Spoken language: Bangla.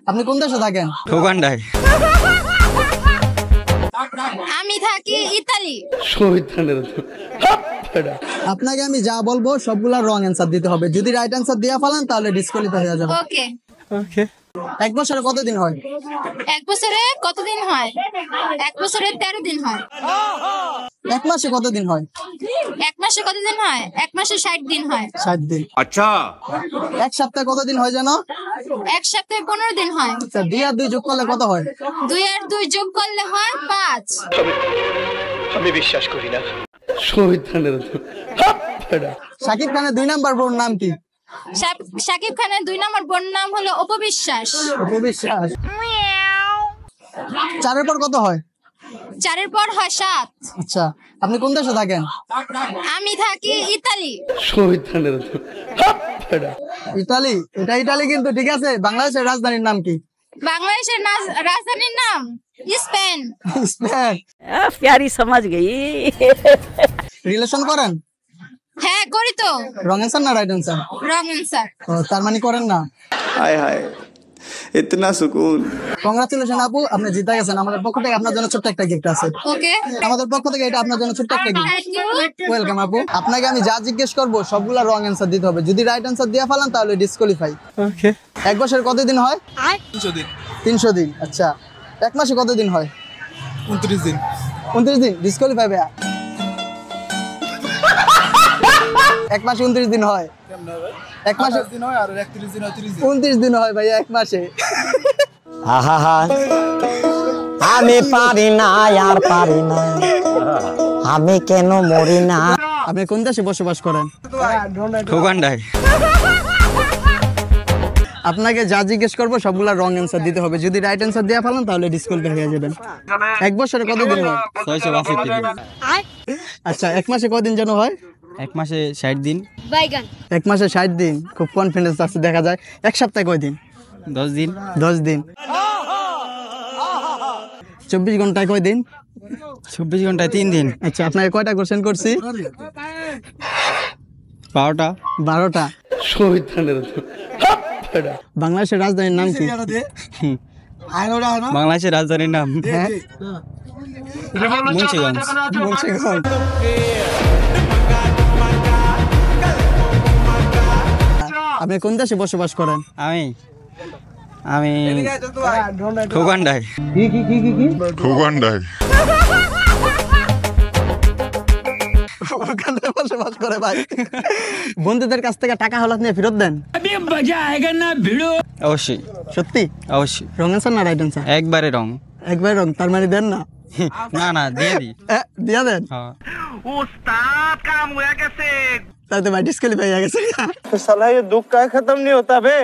আপনি কোন দেশে থাকেন? উগান্ডায়। আমি থাকি ইতালি। আপনাকে আমি যা বলবো সবগুলা রং অ্যান্সার দিতে হবে। যদি রাইট অ্যান্সার দিয়ে ফেলেন তাহলে ডিসকোয়ালিফাই হয়ে যাবে। ওকে। ওকে। এক বছরে কতদিন হয়? এক বছরে কতদিন হয়? এক বছরে 13 দিন হয়। এক মাসে কতদিন হয়? এক মাসে কতদিন হয়? এক মাসে 60 দিন হয়। 60 দিন। अच्छा এক সপ্তাহে কতদিন হয় জানো? এক সপ্তাহে 15 দিন হয়। আচ্ছা 2 আর 2 যোগ করলে কত হয়? 2 আর 2 যোগ করলে হয় 5। আমি বিশ্বাস করি না। শাকিব খানের 2 নাম্বার বোন নাম কি? শাকিব খানের 2 নম্বর বোন নাম হলো অপবিশ্বাস। অপবিশ্বাস। 4 এর পর কত হয়? 4 এর পর হয় 7। আচ্ছা আপনি কোন দেশে থাকেন? আমি থাকি ইতালি। ইতালি? এটা ইতালি কিন্তু ঠিক আছে। বাংলাদেশের রাজধানীর নাম কি? বাংলাদেশের রাজধানীর নাম স্পেন। স্পেন। प्यारी समझ गई। রিলেশন করেন? হ্যাঁ করি তো। রং অ্যান্সার না রাইট অ্যান্সার? Wrong answer. ও তার মানে করেন না। हाय हाय इतना सुकून। কংগ্রাচুলেশন আপু, আপনি জিতে গেছেন। আমাদের পক্ষ থেকে আপনার জন্য ছোট্ট একটা গিফট আছে। ওকে। আমাদের পক্ষ থেকে এটা আপনার জন্য ছোট্ট একটা গিফট। Thank you. ওয়েলকাম আপু। আপনাকে আমি যা জিজ্ঞেস করবো সবগুলা রং অ্যান্সার দিতে হবে। যদি রাইট অ্যান্সার দিয়ে ফেলেন তাহলে ডিসকোয়ালিফাই। ওকে। এক বছরে কতদিন হয়? 300 দিন। 300 দিন। আচ্ছা এক মাসে কতদিন হয়? 29 দিন। 29 দিন। ডিসকোয়ালিফাই ভাইয়া। এক মাসে 29 দিন হয়। এক মাসে 28 দিন হয় আর 31 দিন হয় 30 দিন। 29 দিন হয় ভাইয়া এক মাসে। আমি পারি না আর পারি না, আমি কেন মরি না। আপনি কোন দেশে বসবাস করেন? উগান্ডায়। আপনাকে যা জিজ্ঞেস করবো সবগুলা রং অ্যান্সার দিতে হবে। যদি রাইট অ্যান্সার দিয়ে ফেলেন তাহলে ডিসকোয়ালিফাই হয়ে যাবেন। এক বছরে কতদিন হয়? 662 দিন। আচ্ছা এক মাসে কদিন যেন হয়? এক মাসে 60 দিন। বাইগান। এক মাসে 60 দিন। খুব কনফিডেন্স আছে দেখা যায়। এক সপ্তাহে কয়দিন? 10 দিন। 10 দিন। 24 ঘন্টায় কয়দিন? 24 ঘন্টায় 3 দিন। আচ্ছা আপনাকে কয়টা কোশ্চেন করছি? 12টা। 12টা। বাংলাদেশের রাজধানীর নাম কি? বাংলাদেশের রাজধানীর নাম হ্যাঁ মুন্সিগঞ্জ। মুন্সিগঞ্জ। আপনি কোন দেশে বসবাস করেন? আমি উগান্ডায়। উগান্ডায়। ওখানে বসবাস করে ভাই। বন্ধুদের কাছ থেকে টাকা হলাত নিয়ে ফেরত দেন? অবশ্যই। সত্যি? অবশ্যই। রং অ্যান্সার না রাইট অ্যান্সার? একবারে রং। একবার রং তার মানে দেন না? না না দিয়ে দিই। দিয়া দেন। হ্যাঁ। তাই তো ভাই ডিসকোয়ালিফাই হয়ে গেছে। साला ये दुख का खत्म नहीं होता बे।